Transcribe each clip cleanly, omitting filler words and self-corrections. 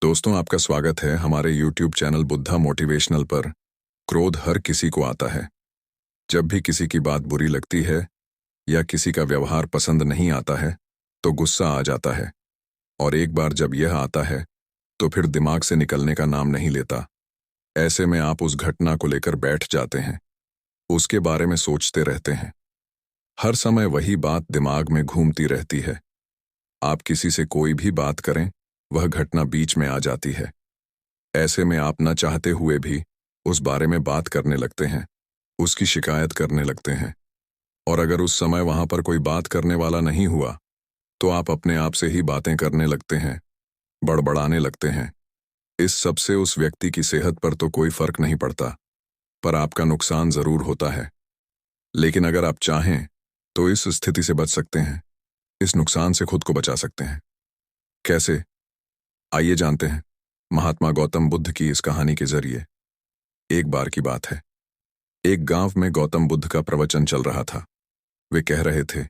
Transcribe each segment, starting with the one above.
दोस्तों, आपका स्वागत है हमारे YouTube चैनल बुद्धा मोटिवेशनल पर। क्रोध हर किसी को आता है। जब भी किसी की बात बुरी लगती है या किसी का व्यवहार पसंद नहीं आता है तो गुस्सा आ जाता है। और एक बार जब यह आता है तो फिर दिमाग से निकलने का नाम नहीं लेता। ऐसे में आप उस घटना को लेकर बैठ जाते हैं, उसके बारे में सोचते रहते हैं। हर समय वही बात दिमाग में घूमती रहती है। आप किसी से कोई भी बात करें, वह घटना बीच में आ जाती है। ऐसे में आप न चाहते हुए भी उस बारे में बात करने लगते हैं, उसकी शिकायत करने लगते हैं। और अगर उस समय वहां पर कोई बात करने वाला नहीं हुआ तो आप अपने आप से ही बातें करने लगते हैं, बड़बड़ाने लगते हैं। इस सब से उस व्यक्ति की सेहत पर तो कोई फर्क नहीं पड़ता, पर आपका नुकसान जरूर होता है। लेकिन अगर आप चाहें तो इस स्थिति से बच सकते हैं, इस नुकसान से खुद को बचा सकते हैं। कैसे? आइए जानते हैं महात्मा गौतम बुद्ध की इस कहानी के जरिए। एक बार की बात है, एक गांव में गौतम बुद्ध का प्रवचन चल रहा था। वे कह रहे थे,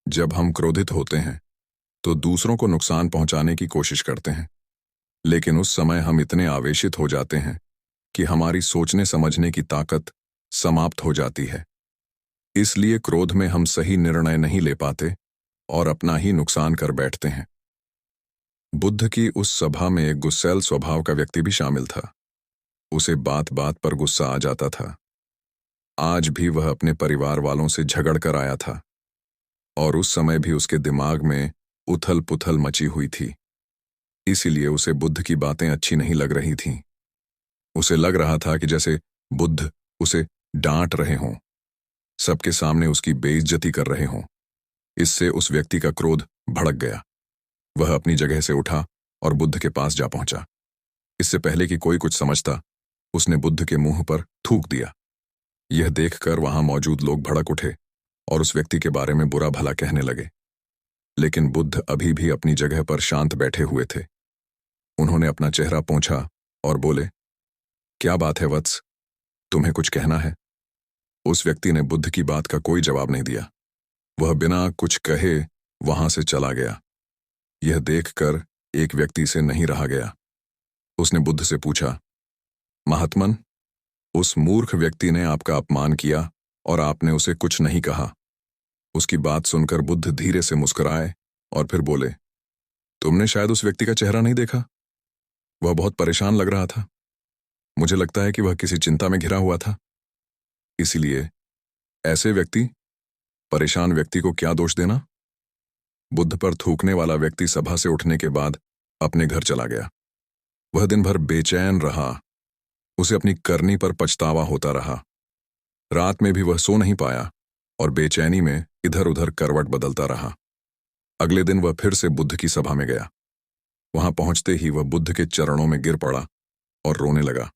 जब हम क्रोधित होते हैं तो दूसरों को नुकसान पहुंचाने की कोशिश करते हैं, लेकिन उस समय हम इतने आवेशित हो जाते हैं कि हमारी सोचने समझने की ताकत समाप्त हो जाती है। इसलिए क्रोध में हम सही निर्णय नहीं ले पाते और अपना ही नुकसान कर बैठते हैं। बुद्ध की उस सभा में एक गुस्सैल स्वभाव का व्यक्ति भी शामिल था। उसे बात बात पर गुस्सा आ जाता था। आज भी वह अपने परिवार वालों से झगड़ कर आया था और उस समय भी उसके दिमाग में उथल पुथल मची हुई थी। इसीलिए उसे बुद्ध की बातें अच्छी नहीं लग रही थीं। उसे लग रहा था कि जैसे बुद्ध उसे डांट रहे हों, सबके सामने उसकी बेइज्जती कर रहे हों। इससे उस व्यक्ति का क्रोध भड़क गया। वह अपनी जगह से उठा और बुद्ध के पास जा पहुंचा। इससे पहले कि कोई कुछ समझता, उसने बुद्ध के मुंह पर थूक दिया। यह देखकर वहां मौजूद लोग भड़क उठे और उस व्यक्ति के बारे में बुरा भला कहने लगे। लेकिन बुद्ध अभी भी अपनी जगह पर शांत बैठे हुए थे। उन्होंने अपना चेहरा पोंछा और बोले, क्या बात है वत्स, तुम्हें कुछ कहना है? उस व्यक्ति ने बुद्ध की बात का कोई जवाब नहीं दिया। वह बिना कुछ कहे वहां से चला गया। यह देखकर एक व्यक्ति से नहीं रहा गया। उसने बुद्ध से पूछा, महात्मन, उस मूर्ख व्यक्ति ने आपका अपमान किया और आपने उसे कुछ नहीं कहा। उसकी बात सुनकर बुद्ध धीरे से मुस्कुराए और फिर बोले, तुमने शायद उस व्यक्ति का चेहरा नहीं देखा। वह बहुत परेशान लग रहा था। मुझे लगता है कि वह किसी चिंता में घिरा हुआ था। इसीलिए ऐसे व्यक्ति, परेशान व्यक्ति को क्या दोष देना? बुद्ध पर थूकने वाला व्यक्ति सभा से उठने के बाद अपने घर चला गया। वह दिन भर बेचैन रहा। उसे अपनी करनी पर पछतावा होता रहा। रात में भी वह सो नहीं पाया और बेचैनी में इधर उधर करवट बदलता रहा। अगले दिन वह फिर से बुद्ध की सभा में गया। वहां पहुंचते ही वह बुद्ध के चरणों में गिर पड़ा और रोने लगा।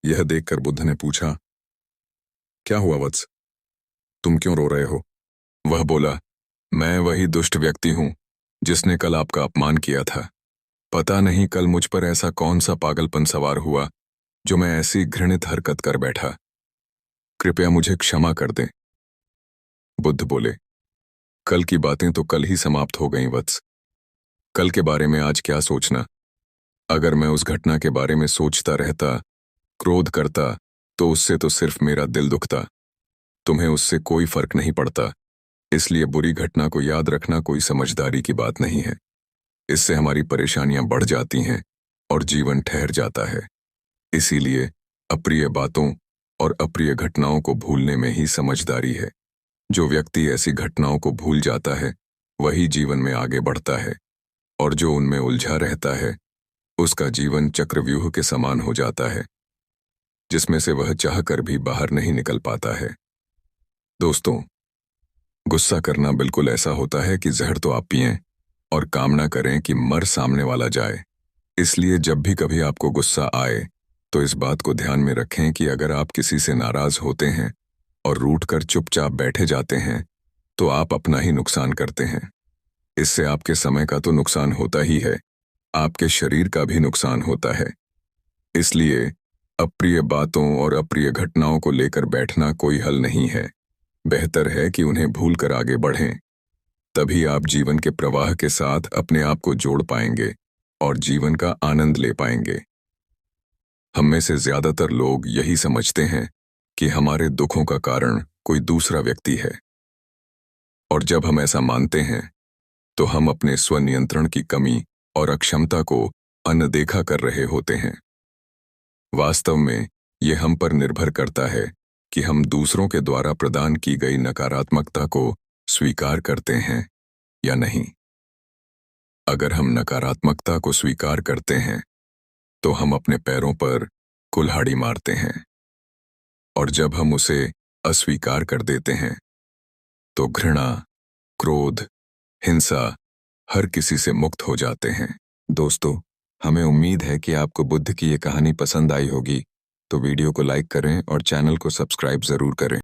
यह देखकर बुद्ध ने पूछा, क्या हुआ वत्स, तुम क्यों रो रहे हो? वह बोला, मैं वही दुष्ट व्यक्ति हूं जिसने कल आपका अपमान किया था। पता नहीं कल मुझ पर ऐसा कौन सा पागलपन सवार हुआ जो मैं ऐसी घृणित हरकत कर बैठा। कृपया मुझे क्षमा कर दें। बुद्ध बोले, कल की बातें तो कल ही समाप्त हो गईं वत्स। कल के बारे में आज क्या सोचना। अगर मैं उस घटना के बारे में सोचता रहता, क्रोध करता, तो उससे तो सिर्फ मेरा दिल दुखता। तुम्हें उससे कोई फर्क नहीं पड़ता। इसलिए बुरी घटना को याद रखना कोई समझदारी की बात नहीं है। इससे हमारी परेशानियां बढ़ जाती हैं और जीवन ठहर जाता है। इसीलिए अप्रिय बातों और अप्रिय घटनाओं को भूलने में ही समझदारी है। जो व्यक्ति ऐसी घटनाओं को भूल जाता है वही जीवन में आगे बढ़ता है, और जो उनमें उलझा रहता है उसका जीवन चक्रव्यूह के समान हो जाता है, जिसमें से वह चाहकर भी बाहर नहीं निकल पाता है। दोस्तों, गुस्सा करना बिल्कुल ऐसा होता है कि जहर तो आप पिएं और कामना करें कि मर सामने वाला जाए। इसलिए जब भी कभी आपको गुस्सा आए तो इस बात को ध्यान में रखें कि अगर आप किसी से नाराज होते हैं और रूठकर चुपचाप बैठे जाते हैं तो आप अपना ही नुकसान करते हैं। इससे आपके समय का तो नुकसान होता ही है, आपके शरीर का भी नुकसान होता है। इसलिए अप्रिय बातों और अप्रिय घटनाओं को लेकर बैठना कोई हल नहीं है। बेहतर है कि उन्हें भूलकर आगे बढ़ें। तभी आप जीवन के प्रवाह के साथ अपने आप को जोड़ पाएंगे और जीवन का आनंद ले पाएंगे। हम में से ज्यादातर लोग यही समझते हैं कि हमारे दुखों का कारण कोई दूसरा व्यक्ति है, और जब हम ऐसा मानते हैं तो हम अपने स्वनियंत्रण की कमी और अक्षमता को अनदेखा कर रहे होते हैं। वास्तव में ये हम पर निर्भर करता है कि हम दूसरों के द्वारा प्रदान की गई नकारात्मकता को स्वीकार करते हैं या नहीं। अगर हम नकारात्मकता को स्वीकार करते हैं तो हम अपने पैरों पर कुल्हाड़ी मारते हैं, और जब हम उसे अस्वीकार कर देते हैं तो घृणा, क्रोध, हिंसा हर किसी से मुक्त हो जाते हैं। दोस्तों, हमें उम्मीद है कि आपको बुद्ध की ये कहानी पसंद आई होगी, तो वीडियो को लाइक करें और चैनल को सब्सक्राइब जरूर करें।